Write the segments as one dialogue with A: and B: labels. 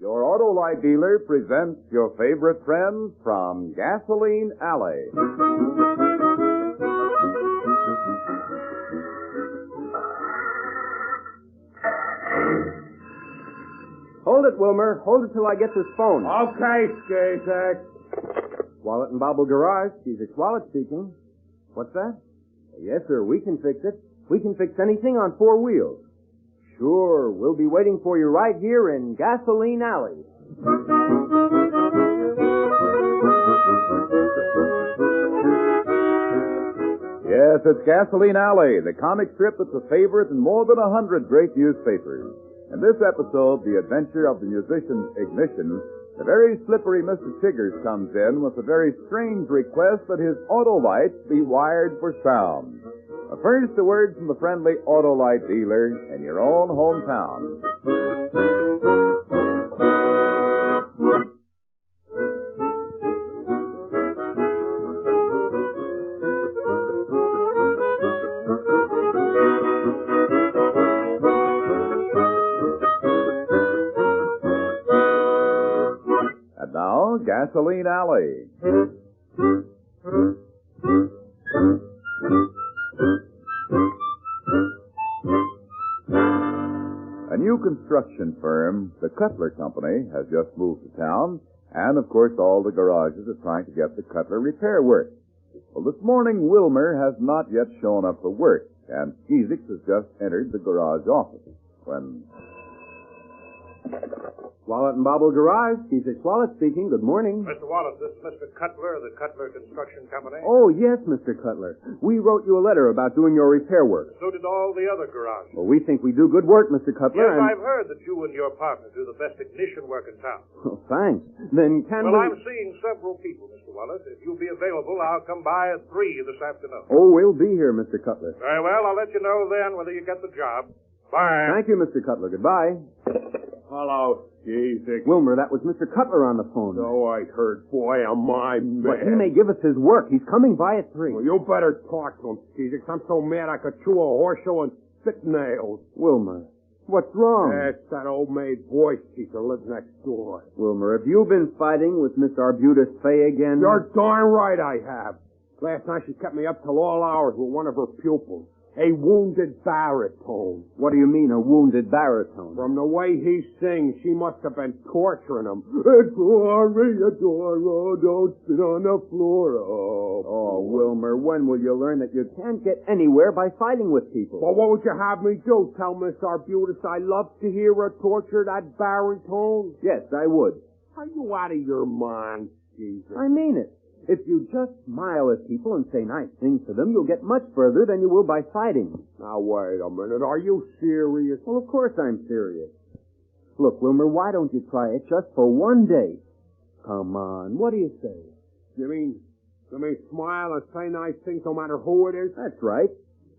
A: Your Autolite dealer presents your favorite friends from Gasoline Alley.
B: Hold it, Wilmer. Hold it till I get this phone.
C: Okay, Skeezix.
B: Wallet and Bobble Garage. Skeezix Wallet speaking. What's that? Yes, sir. We can fix it. We can fix anything on four wheels. Sure. We'll be waiting for you right here in Gasoline Alley.
A: Yes, it's Gasoline Alley, the comic strip that's a favorite in more than 100 great newspapers. In this episode, the adventure of the musician Ignition, the very slippery Mr. Chiggers comes in with a very strange request that his Autolite be wired for sound. But first, a word from the friendly Autolite dealer in your own hometown. And now, Gasoline Alley. A new construction firm, the Cutler Company, has just moved to town, and of course all the garages are trying to get the Cutler repair work. Well, this morning Wilmer has not yet shown up for work, and Skeezix has just entered the garage office when...
B: Wallet and Bobble Garage. Skeezix Wallet speaking. Good morning.
C: Mr. Wallace, this is Mr. Cutler of the Cutler Construction Company.
B: Oh, yes, Mr. Cutler. We wrote you a letter about doing your repair work.
C: So did all the other garages.
B: Well, we think we do good work, Mr. Cutler.
C: Yes, I've heard that you and your partner do the best ignition work in town.
B: Oh, thanks. Then can
C: Well,
B: we...
C: I'm seeing several people, Mr. Wallace. If you'll be available, I'll come by at 3 this afternoon.
B: Oh, we'll be here, Mr. Cutler.
C: Very well, I'll let you know then whether you get the job. Bye.
B: Thank you, Mr. Cutler. Goodbye.
D: Hello, Skeezix.
B: Wilmer, that was Mr. Cutler on the phone.
D: So I heard. Boy, am I mad.
B: But he may give us his work. He's coming by at 3.
D: Well, you better talk to him, Skeezix. I'm so mad I could chew a horseshoe and spit nails.
B: Wilmer, what's wrong?
D: That's that old maid voice teacher lives next door.
B: Wilmer, have you been fighting with Miss Arbutus Fay again?
D: You're darn right I have. Last night she kept me up till all hours with one of her pupils. A wounded baritone.
B: What do you mean, a wounded baritone?
D: From the way he sings, she must have been torturing him. Adoro, don't sit on the floor.
B: Oh, Wilmer, when will you learn that you can't get anywhere by fighting with people?
D: Well, what would you have me do? Tell Miss Arbutus I love to hear her torture that baritone?
B: Yes, I would.
D: Are you out of your mind, Jesus?
B: I mean it. If you just smile at people and say nice things to them, you'll get much further than you will by fighting.
D: Now, wait a minute. Are you serious?
B: Well, of course I'm serious. Look, Wilmer, why don't you try it just for one day? Come on, what do you say?
D: You mean smile and say nice things no matter who it is?
B: That's right.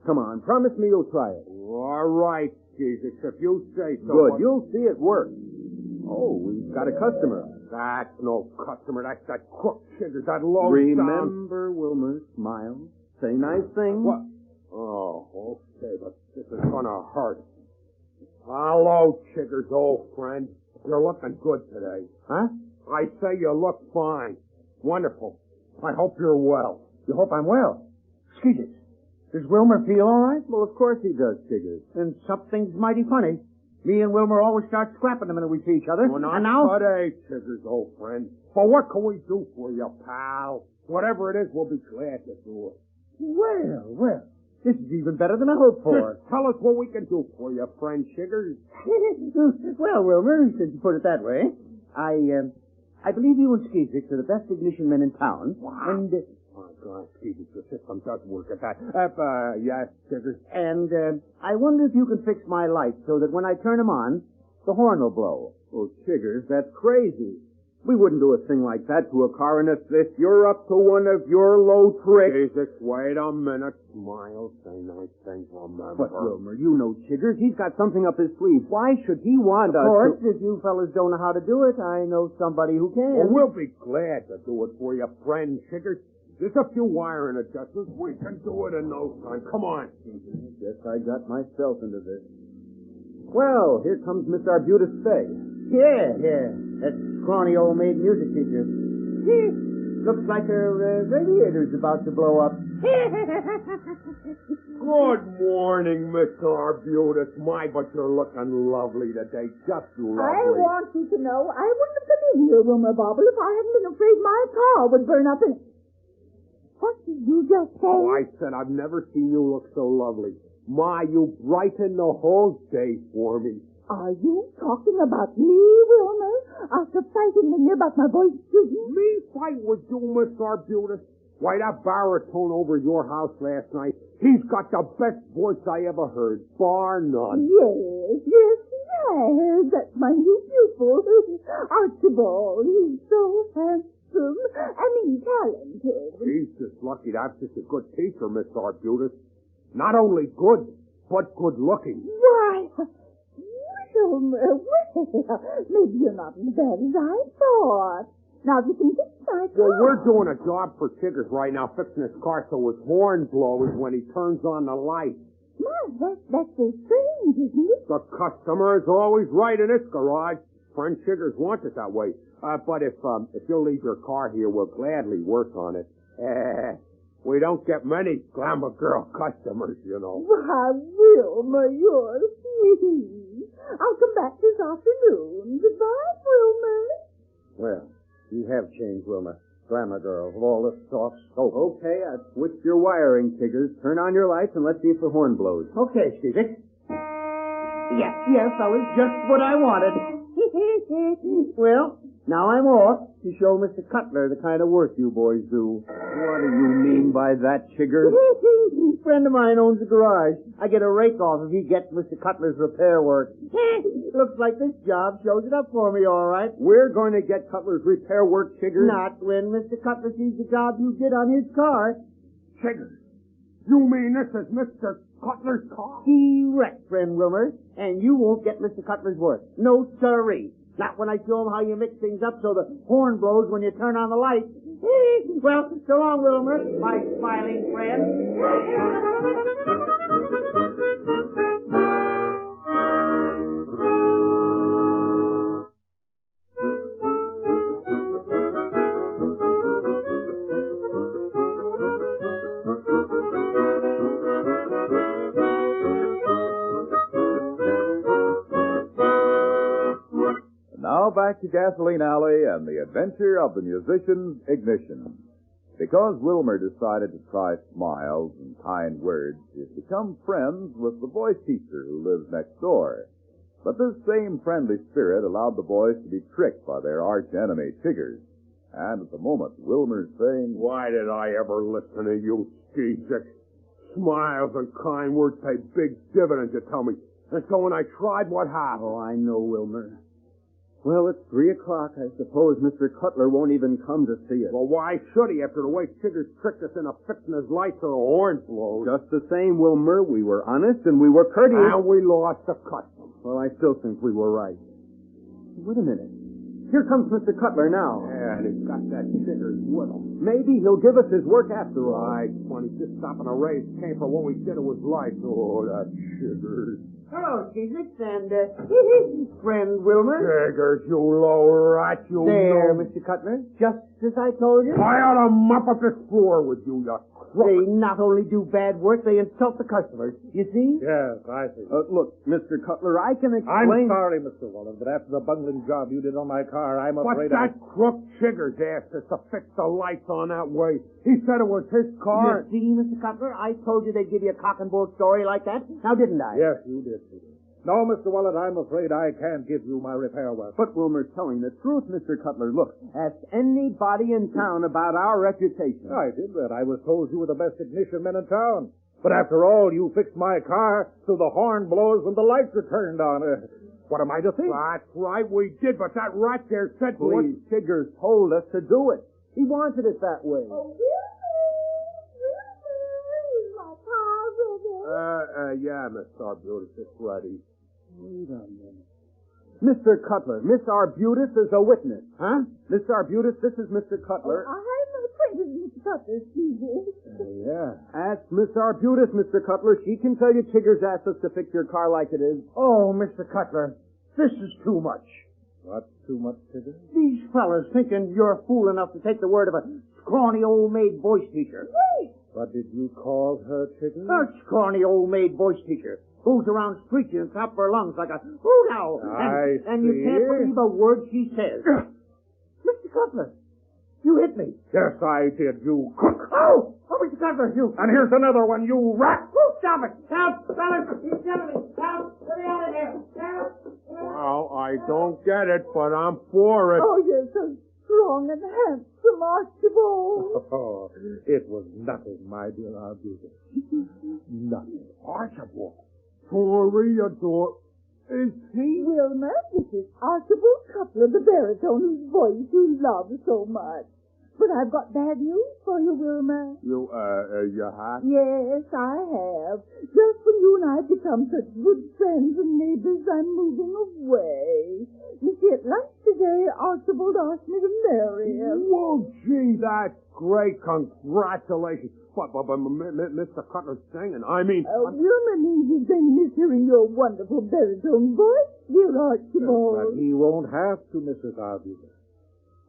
B: Come on, promise me you'll try it.
D: All right, Jesus, if you say so.
B: Good, you'll see it work. Oh, we've got a customer.
D: That's no customer. That's that crook Chiggers, that low
B: Remember, Wilmer, smile. Say nice things.
D: What? Oh, okay, but this is gonna hurt. Hello, Chiggers, old friend. You're looking good today.
B: Huh?
D: I say you look fine. Wonderful. I hope you're well.
B: You hope I'm well? Skeezix, does Wilmer feel all right? Well, of course he does, Chiggers.
E: And something's mighty funny. Me and Wilmer always start scrapping the minute we see each other.
D: Well, not
E: and now...
D: today, Chiggers, old friend. But what can we do for you, pal? Whatever it is, we'll be glad to do it.
E: Well, this is even better than I hoped for.
D: Tell us what we can do for you, friend Chiggers.
E: Well, Wilmer, since you put it that way, I believe you and Skeezix are the best ignition men in town.
D: Wow.
E: And,
D: my God, Skeezix, the system does work at that. Yes, Chiggers.
E: And I wonder if you can fix my lights so that when I turn them on, the horn will blow.
B: Oh, Chiggers, that's crazy. We wouldn't do a thing like that to a car, and if you're up to one of your low tricks...
D: Jesus, wait a minute. Smile, say nice things, remember.
B: But, Wilmer, you know Chiggers. He's got something up his sleeve. Why should he want us
E: Of course,
B: to...
E: if you fellas don't know how to do it, I know somebody who can.
D: Well, we'll be glad to do it for you, friend Chiggers. There's a few wiring adjustments. We can do it in no time. Come on.
B: Guess I got myself into this. Well, here comes Miss Arbutus Fay.
E: Yeah. That scrawny old maid music teacher. Looks like her radiator's about to blow up.
D: Good morning, Mr. Arbutus. My, but you're looking lovely today. Just lovely.
F: I want you to know I wouldn't have come in here, Wilmer Bobble, if I hadn't been afraid my car would burn up in... What did you just say?
D: Oh, I said I've never seen you look so lovely. My, you brighten the whole day for me.
F: Are you talking about me, Wilmer? After fighting in here about my voice shooting?
D: Me fight with you, Mr. Arbutus? Why, that baritone over your house last night, he's got the best voice I ever heard, bar none.
F: Yes. That's my new pupil, Archibald. He's so handsome and talented.
D: He's just lucky to have such a good teacher, Mr. Arbutus. Not only good, but good looking.
F: Why, Wilmer, maybe you're not as bad as I thought. Now, if you can fix my car.
D: Well, we're doing a job for Chiggers right now, fixing his car so his horn blows when he turns on the light.
F: My, that's so strange, isn't it?
D: The customer is always right in its garage. Friend Chiggers wants it that way. But if you'll leave your car here, we'll gladly work on it. We don't get many glamour girl customers, you know.
F: Why, Wilmer, you're sweet. I'll come back this afternoon. Goodbye, Wilmer.
B: Well, you have changed, Wilmer. Glamour girl, with all this soft soap.
E: Okay, I've switched your wiring, Chiggers. Turn on your lights and let's see if the horn blows. Okay, Skeezix. Yes, fellas, just what I wanted. Well, now I'm off to show Mr. Cutler the kind of work you boys do. What do you mean by that, Chiggers? A friend of mine owns a garage. I get a rake off if he gets Mr. Cutler's repair work. Looks like this job shows it up for me, all right.
B: We're going to get Cutler's repair work, Chiggers.
E: Not when Mr. Cutler sees the job you did on his car.
D: Chiggers, you mean this is Mr. Cutler's car?
E: Correct, friend Wilmer. And you won't get Mr. Cutler's work. No sirree. Not when I show him how you mix things up so the horn blows when you turn on the light. Well, so long, Wilmer, my smiling friend.
A: Now back to Gasoline Alley and the adventure of the musician's ignition. Because Wilmer decided to try smiles and kind words, he has become friends with the voice teacher who lives next door. But this same friendly spirit allowed the boys to be tricked by their arch enemy, Chiggers. And at the moment, Wilmer's saying,
D: Why did I ever listen to you, Skeezix? Smiles and kind words pay big dividends, you tell me. And so when I tried, what happened?
B: Oh, I know, Wilmer. Well, it's 3 o'clock. I suppose Mr. Cutler won't even come to see us.
D: Well, why should he after the way Chiggers tricked us into fixing his lights so the horn blows?
B: Just the same, Wilmer. We were honest and we were courteous.
D: And we lost the custom.
B: Well, I still think we were right. Wait a minute. Here comes Mr. Cutler now.
D: Yeah, and he's got that Chiggers with him.
B: Maybe he'll give us his work after all.
D: Right, funny. Just stopping a raise came for what we did it was lights. Oh, that Chiggers.
E: Hello, Skeezix, and, friend Wilmer.
D: Chiggers, you low rat, you
E: There,
D: know.
E: Mr. Cutler, just as I told you.
D: I ought to mop up this floor with you, you
E: They
D: crook.
E: not only do bad work, they insult the customers. You see?
C: Yes, I see.
B: Look, Mr. Cutler, I can
C: I'm
B: explain...
C: sorry, Mr. Wallen, but after the bungling job you did on my car, I'm
D: What's
C: afraid
D: that crook Chiggers asked us to fix the lights on that way? He said it was his car.
E: You see, Mr. Cutler, I told you they'd give you a cock and bull story like that. Now, didn't I?
C: Yes, you did, Peter. No, Mr. Wallet, I'm afraid I can't give you my repair work.
B: But Wilmer's telling the truth, Mr. Cutler. Look, ask anybody in town about our reputation.
C: I did that. I was told you were the best ignition men in town. But after all, you fixed my car so the horn blows when the lights are turned on. What am I to think?
D: That's right, we did, but that rat there said to us...
B: Please, Chiggers told us to do it. He wanted it that way.
F: Oh, Wilmer, my car ready?
D: Yeah, Miss Arbutus, it's ready.
B: Wait a minute. Mr. Cutler, Miss Arbutus is a witness. Huh? Miss Arbutus, this is Mr. Cutler.
F: I'm acquainted with Mr. Cutler, Skeezix.
B: Yeah. Ask Miss Arbutus, Mr. Cutler. She can tell you Chiggers asked us to fix your car like it is.
E: Oh, Mr. Cutler, this is too much.
C: What's too much, Tigger?
E: These fellas thinking you're fool enough to take the word of a scrawny old maid voice teacher.
C: What did you call her, Tigger?
E: A scrawny old maid voice teacher. Goes around screeching at the top of her lungs like a hoot owl. And you can't believe a word she says. Mr. Cutler, you hit me.
C: Yes, I did, you crook.
E: Oh, Mr. Cutler, you.
C: And here's another one, you rat.
E: Oh, stop it. Help, fellas. He's killing me. Help. Get me out of here. Help.
D: Well, I don't get it, but I'm for it.
F: Oh, you're so strong and handsome, Archibald.
C: Oh, it was nothing, my dear Arbutus. Nothing.
D: Archibald. Toreador. Is he?
F: Wilmer, this is Archibald Cutler, the baritone whose voice you love so much. But I've got bad news for you, Wilmer.
D: You have?
F: Yes, I have. Just when you and I become such good friends and neighbors, I'm moving away. You see, at lunch today, Archibald asked me to marry him.
D: Well, gee, that's great. Congratulations. But Mr. Cutler's singing. I mean...
F: Wilmer means he's going to miss hearing your wonderful baritone voice, dear Archibald.
C: But he won't have to, Mrs. Arbutus.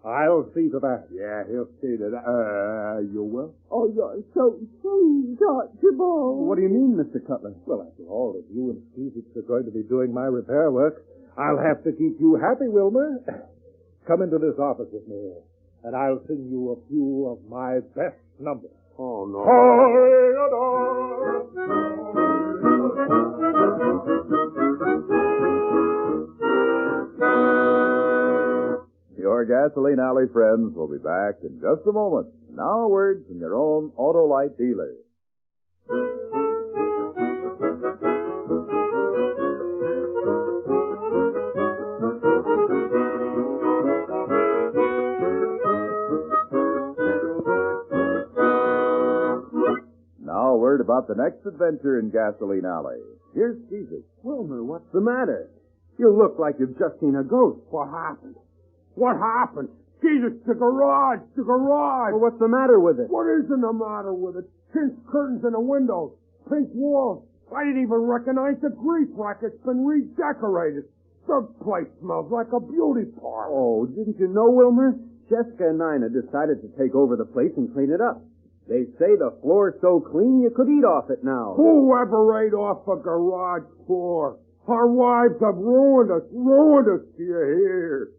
C: I'll see to that.
D: Yeah, he'll see to that. You will?
F: Oh, you're so sweet, Archibald.
C: What do you mean, Mr. Cutler? Well, after all, if you and Skeezix are going to be doing my repair work, I'll have to keep you happy, Wilmer. Come into this office with me, and I'll sing you a few of my best numbers.
D: Oh, no.
A: Your Gasoline Alley friends will be back in just a moment. Now, words from your own Autolite dealer. Now, a word about the next adventure in Gasoline Alley. Here's Skeezix.
B: Wilmer, what's the matter? You look like you've just seen a ghost.
D: What happened? What happened? Jesus, the garage! The garage!
B: Well, what's the matter with it?
D: What isn't the matter with it? Tint curtains in the windows, pink walls. I didn't even recognize the grease rack. It's been redecorated. The place smells like a beauty parlor.
B: Oh, didn't you know, Wilmer? Jessica and Nina decided to take over the place and clean it up. They say the floor's so clean you could eat off it now.
D: Whoever ate off a garage floor? Our wives have ruined us, do you hear?